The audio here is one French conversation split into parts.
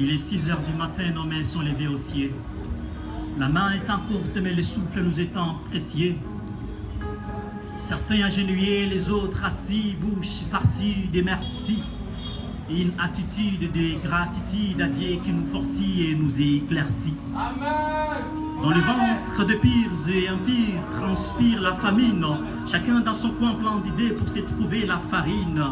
Il est 6 heures du matin, nos mains sont levées au ciel. La main étant courte, mais le souffle nous étant précieux. Certains agenouillés, les autres assis, bouche farcie de merci. Une attitude de gratitude à Dieu qui nous forcit et nous éclaircit. Amen. Dans le ventre de pires et impires transpire la famine. Chacun dans son coin plein d'idées pour se trouver la farine.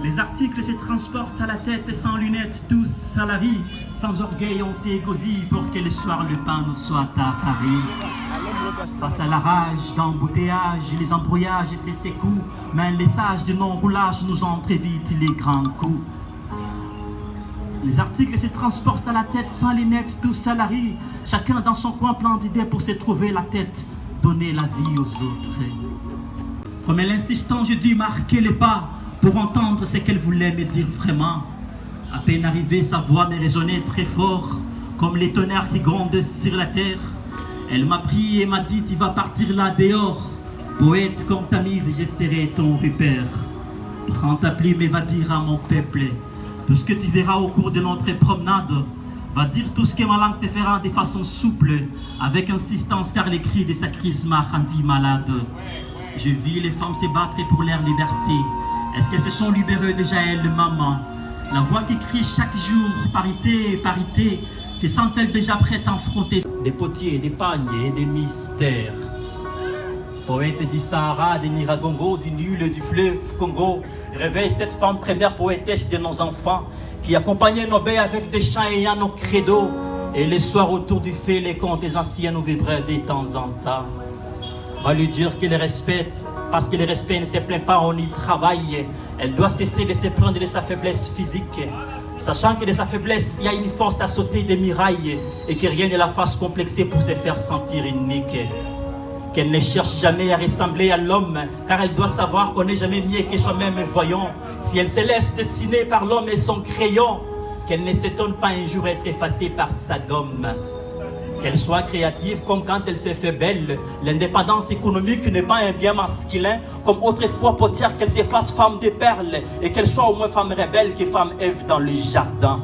Les articles se transportent à la tête sans lunettes, tous salariés. Sans orgueil, on s'égosille pour que le soir le pain nous soit à Paris. Face à la rage d'embouteillage, les embrouillages et ses coups, mais les sages de non-roulage nous entrevitent les grands coups. Les articles se transportent à la tête sans lunettes, tous salariés. Chacun dans son coin plein d'idées pour se trouver la tête, donner la vie aux autres. Comme l'insistant, je dû marquer les pas pour entendre ce qu'elle voulait me dire vraiment. À peine arrivée, sa voix me résonnait très fort, comme les tonnerres qui grondent sur la terre. Elle m'a pris et m'a dit, tu vas partir là dehors. Poète comme Tamise, je serai ton repère. Prends ta plume et va dire à mon peuple tout ce que tu verras au cours de notre promenade. Va dire tout ce que ma langue te fera de façon souple, avec insistance, car les cris de sa crise m'a rendu malade. Je vis les femmes se battre pour leur liberté. Est-ce qu'elles se sont libérées déjà, elles, maman? La voix qui crie chaque jour, parité, parité, se sent-elle déjà prête à affronter des potiers, des pagnes et des mystères? Poète du Sahara, des Niragongo, du Nul, du fleuve Congo, réveille cette femme première poétesse de nos enfants, qui accompagnait nos baies avec des chants ayant nos credos, et les soirs autour du feu, les contes des anciens nous vibraient de temps en temps. Va lui dire qu'il respecte, parce que le respect ne se plaint pas, on y travaille. Elle doit cesser de se prendre de sa faiblesse physique, sachant que de sa faiblesse, il y a une force à sauter des murailles et que rien ne la fasse complexer pour se faire sentir unique. Qu'elle ne cherche jamais à ressembler à l'homme, car elle doit savoir qu'on n'est jamais mieux que soi-même. Voyons, si elle se laisse dessiner par l'homme et son crayon, qu'elle ne s'étonne pas un jour être effacée par sa gomme. Qu'elle soit créative comme quand elle se fait belle. L'indépendance économique n'est pas un bien masculin, comme autrefois potière, qu'elle se fasse femme de perles et qu'elle soit au moins femme rebelle que femme Ève dans le jardin.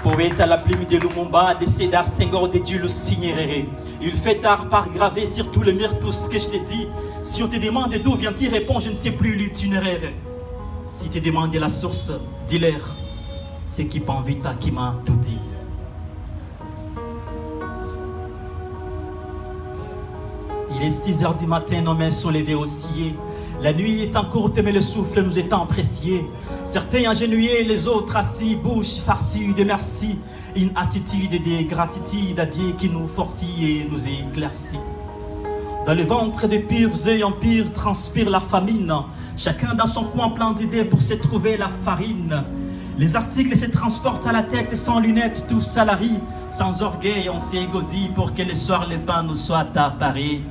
Poète à la plume de Lumumba, de Sédar Senghor, de Jules Nyerere. Il fait tard par graver sur tout le mur tout ce que je te dis. Si on te demande d'où vient-il, réponds, je ne sais plus l'itinéraire. Si tu demandes la source, dis-leur, c'est qui Panvita qui m'a tout dit. Il est 6 heures du matin, nos mains sont levées au ciel. La nuit étant courte, mais le souffle nous étant précieux. Certains agenouillés, les autres assis, bouche farcie de merci. Une attitude de gratitude à Dieu qui nous forcit et nous éclaircit. Dans le ventre de pires et empires transpire la famine. Chacun dans son coin plein d'idées pour se trouver la farine. Les articles se transportent à la tête sans lunettes, tous salariés. Sans orgueil, on s'égosille pour que le soir le pain nous soit à Paris.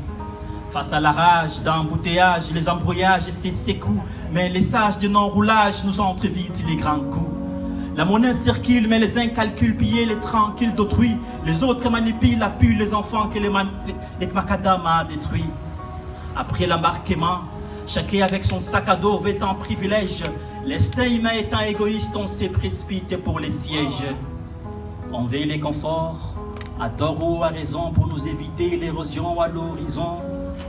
Face à la rage d'embouteillage, les embrouillages et ses coups, mais les sages de non-roulage nous entrevitent les grands coups. La monnaie circule, mais les uns calculent piller les tranquilles d'autrui. Les autres manipulent, appuient les enfants que les macadam a détruits. Après l'embarquement, chacun avec son sac à dos vêt en privilège. L'instinct humain étant égoïste, on se précipite pour les sièges. On veut les conforts, à tort ou à raison, pour nous éviter l'érosion à l'horizon.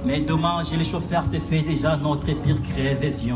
Mais dommage, les chauffeurs, c'est fait déjà notre pire création.